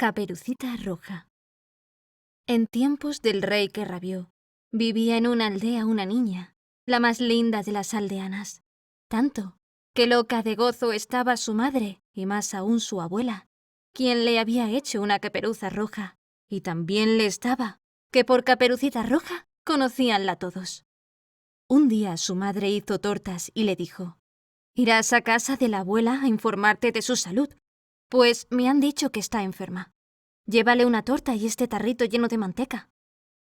Caperucita Roja. En tiempos del rey que rabió, vivía en una aldea una niña, la más linda de las aldeanas. Tanto que loca de gozo estaba su madre, y más aún su abuela, quien le había hecho una caperuza roja, y también le estaba, que por Caperucita Roja conocíanla todos. Un día su madre hizo tortas y le dijo: «Irás a casa de la abuela a informarte de su salud, pues me han dicho que está enferma. Llévale una torta y este tarrito lleno de manteca».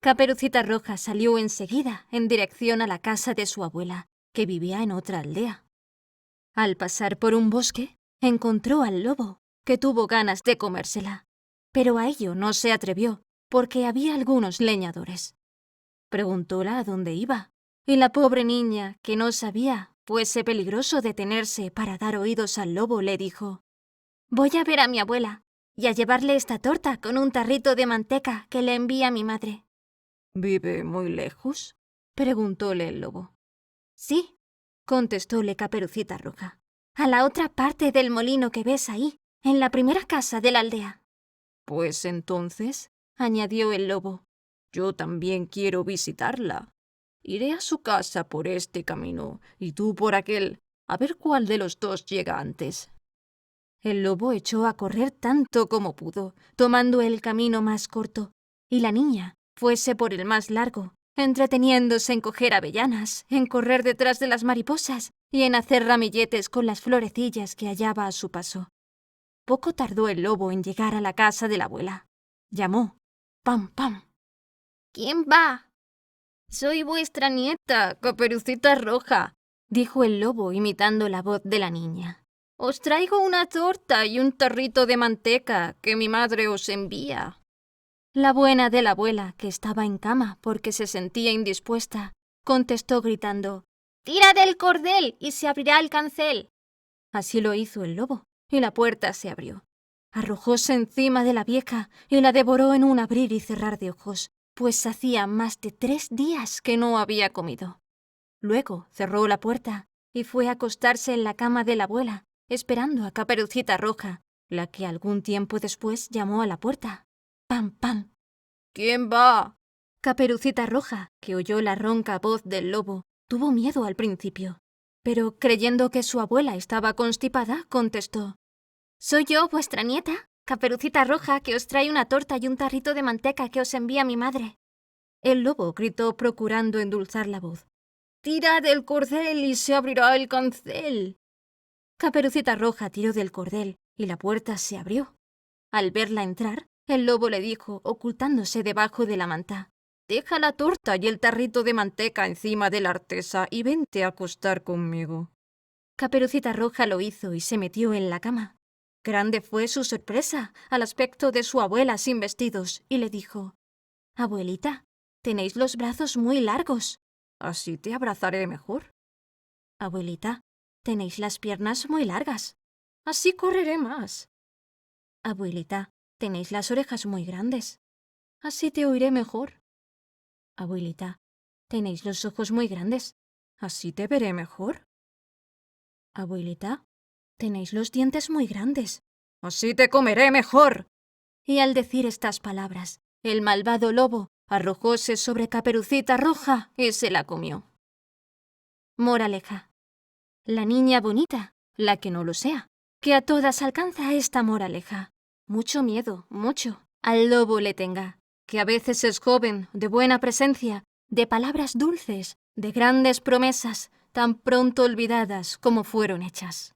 Caperucita Roja salió enseguida en dirección a la casa de su abuela, que vivía en otra aldea. Al pasar por un bosque, encontró al lobo, que tuvo ganas de comérsela, pero a ello no se atrevió, porque había algunos leñadores. Preguntóla a dónde iba, y la pobre niña, que no sabía, fuese peligroso detenerse para dar oídos al lobo, le dijo: «Voy a ver a mi abuela y a llevarle esta torta con un tarrito de manteca que le envía mi madre». ¿Vive muy lejos?, preguntóle el lobo. «Sí», contestóle Caperucita Roja, «a la otra parte del molino que ves ahí, en la primera casa de la aldea». «Pues entonces», añadió el lobo, «yo también quiero visitarla. Iré a su casa por este camino y tú por aquel, a ver cuál de los dos llega antes». El lobo echó a correr tanto como pudo, tomando el camino más corto, y la niña fuese por el más largo, entreteniéndose en coger avellanas, en correr detrás de las mariposas y en hacer ramilletes con las florecillas que hallaba a su paso. Poco tardó el lobo en llegar a la casa de la abuela. Llamó: «Pam, pam». «¿Quién va?» «Soy vuestra nieta, Caperucita Roja», dijo el lobo imitando la voz de la niña. «Os traigo una torta y un tarrito de manteca que mi madre os envía». La buena de la abuela, que estaba en cama porque se sentía indispuesta, contestó gritando: «¡Tira del cordel y se abrirá el cancel!». Así lo hizo el lobo, y la puerta se abrió. Arrojóse encima de la vieja y la devoró en un abrir y cerrar de ojos, pues hacía más de 3 días que no había comido. Luego cerró la puerta y fue a acostarse en la cama de la abuela, esperando a Caperucita Roja, la que algún tiempo después llamó a la puerta. «Pam, pam». «¿Quién va?». Caperucita Roja, que oyó la ronca voz del lobo, tuvo miedo al principio, pero creyendo que su abuela estaba constipada, contestó: «Soy yo, vuestra nieta, Caperucita Roja, que os trae una torta y un tarrito de manteca que os envía mi madre». El lobo gritó procurando endulzar la voz: «¡Tira del cordel y se abrirá el cancel!». Caperucita Roja tiró del cordel y la puerta se abrió. Al verla entrar, el lobo le dijo, ocultándose debajo de la manta: «Deja la torta y el tarrito de manteca encima de la artesa y vente a acostar conmigo». Caperucita Roja lo hizo y se metió en la cama. Grande fue su sorpresa al aspecto de su abuela sin vestidos, y le dijo: «Abuelita, tenéis los brazos muy largos». «Así te abrazaré mejor». «Abuelita, tenéis las piernas muy largas». «Así correré más». «Abuelita, tenéis las orejas muy grandes». «Así te oiré mejor». «Abuelita, tenéis los ojos muy grandes». «Así te veré mejor». «Abuelita, tenéis los dientes muy grandes». «Así te comeré mejor». Y al decir estas palabras, el malvado lobo arrojóse sobre Caperucita Roja y se la comió. Moraleja: la niña bonita, la que no lo sea, que a todas alcanza esta moraleja. Mucho miedo, mucho, al lobo le tenga, que a veces es joven, de buena presencia, de palabras dulces, de grandes promesas, tan pronto olvidadas como fueron hechas.